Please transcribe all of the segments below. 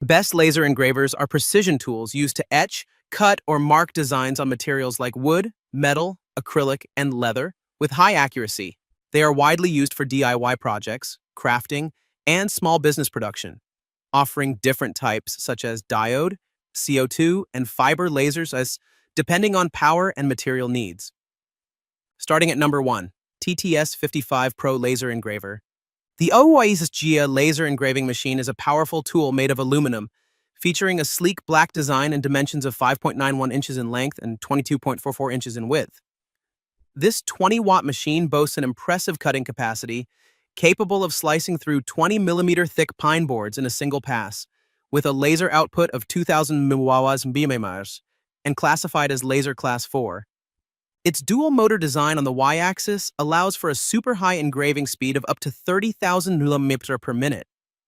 Best laser engravers are precision tools used to etch, cut, or mark designs on materials like wood, metal, acrylic, and leather with high accuracy. They are widely used for DIY projects, crafting, and small business production, offering different types such as diode, CO2, and fiber lasers as depending on power and material needs. Starting at number 1, TTS 55 Pro Laser Engraver. The Oasis Gia laser engraving machine is a powerful tool made of aluminum, featuring a sleek black design and dimensions of 5.91 inches in length and 22.44 inches in width. This 20-watt machine boasts an impressive cutting capacity, capable of slicing through 20-millimeter thick pine boards in a single pass, with a laser output of 2,000 mmWh and classified as Laser Class 4. Its dual-motor design on the y-axis allows for a super high engraving speed of up to 30,000 mm per minute,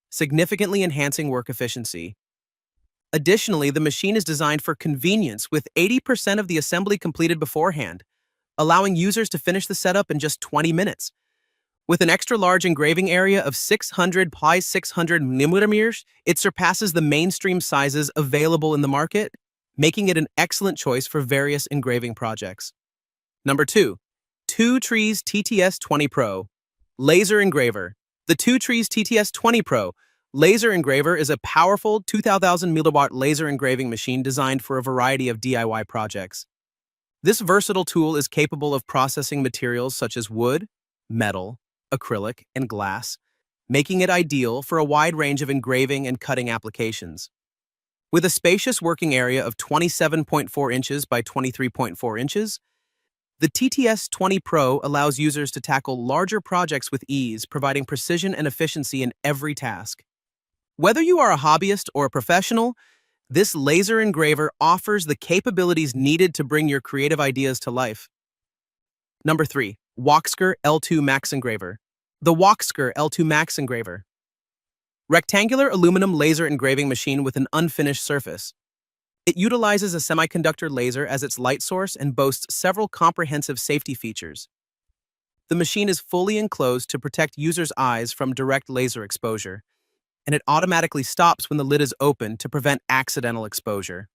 significantly enhancing work efficiency. Additionally, the machine is designed for convenience, with 80% of the assembly completed beforehand, allowing users to finish the setup in just 20 minutes. With an extra-large engraving area of 600 by 600 mm, it surpasses the mainstream sizes available in the market, making it an excellent choice for various engraving projects. Number 2, Twotrees TTS 20 Pro Laser Engraver. The Twotrees TTS 20 Pro Laser Engraver is a powerful 2,000 milliwatt laser engraving machine designed for a variety of DIY projects. This versatile tool is capable of processing materials such as wood, metal, acrylic, and glass, making it ideal for a wide range of engraving and cutting applications. With a spacious working area of 27.4 inches by 23.4 inches, the TTS 20 Pro allows users to tackle larger projects with ease, providing precision and efficiency in every task. Whether you are a hobbyist or a professional, this laser engraver offers the capabilities needed to bring your creative ideas to life. Number 3, Woxcker L2 MAX Engraver. The Woxcker L2 MAX Engraver. Rectangular aluminum laser engraving machine with an unfinished surface. It utilizes a semiconductor laser as its light source and boasts several comprehensive safety features. The machine is fully enclosed to protect users' eyes from direct laser exposure, and it automatically stops when the lid is open to prevent accidental exposure.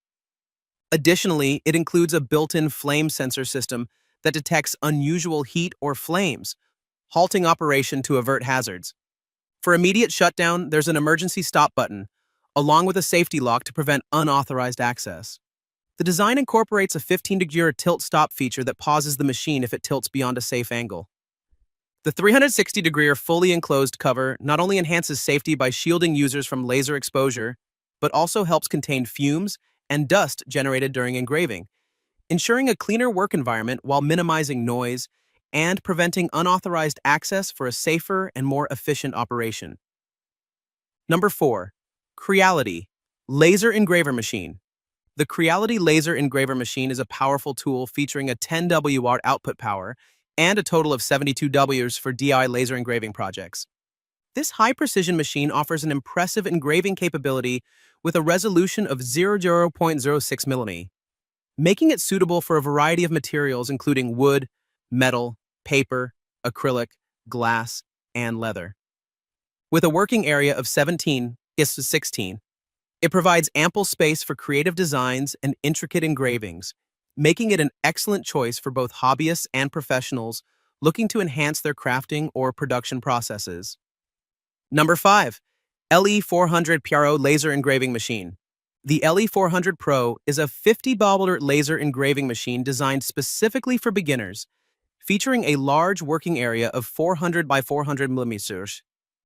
Additionally, it includes a built-in flame sensor system that detects unusual heat or flames, halting operation to avert hazards. For immediate shutdown, there's an emergency stop button, along with a safety lock to prevent unauthorized access. The design incorporates a 15-degree tilt-stop feature that pauses the machine if it tilts beyond a safe angle. The 360-degree fully enclosed cover not only enhances safety by shielding users from laser exposure, but also helps contain fumes and dust generated during engraving, ensuring a cleaner work environment while minimizing noise and preventing unauthorized access for a safer and more efficient operation. Number 4, Creality Laser Engraver Machine. The Creality Laser Engraver Machine is a powerful tool featuring a 10 W output power and a total of 72 Ws for DI laser engraving projects. This high-precision machine offers an impressive engraving capability with a resolution of 0.06 mm, making it suitable for a variety of materials including wood, metal, paper, acrylic, glass, and leather. With a working area of 17:16, it provides ample space for creative designs and intricate engravings, making it an excellent choice for both hobbyists and professionals looking to enhance their crafting or production processes. Number 5, LE400 Pro Laser Engraving Machine. The LE400 Pro is a 50-bobbler laser engraving machine designed specifically for beginners, featuring a large working area of 400 by 400 millimeters.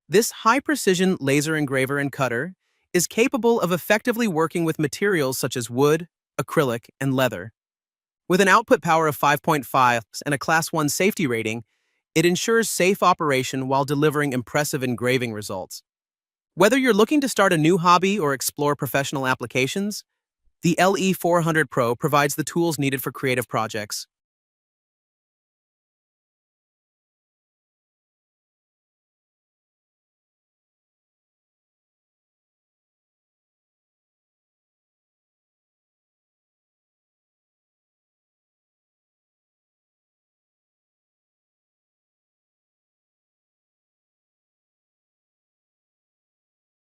This high-precision laser engraver and cutter is capable of effectively working with materials such as wood, acrylic, and leather. With an output power of 5.5 and a Class 1 safety rating, it ensures safe operation while delivering impressive engraving results. Whether you're looking to start a new hobby or explore professional applications, the LE400 Pro provides the tools needed for creative projects.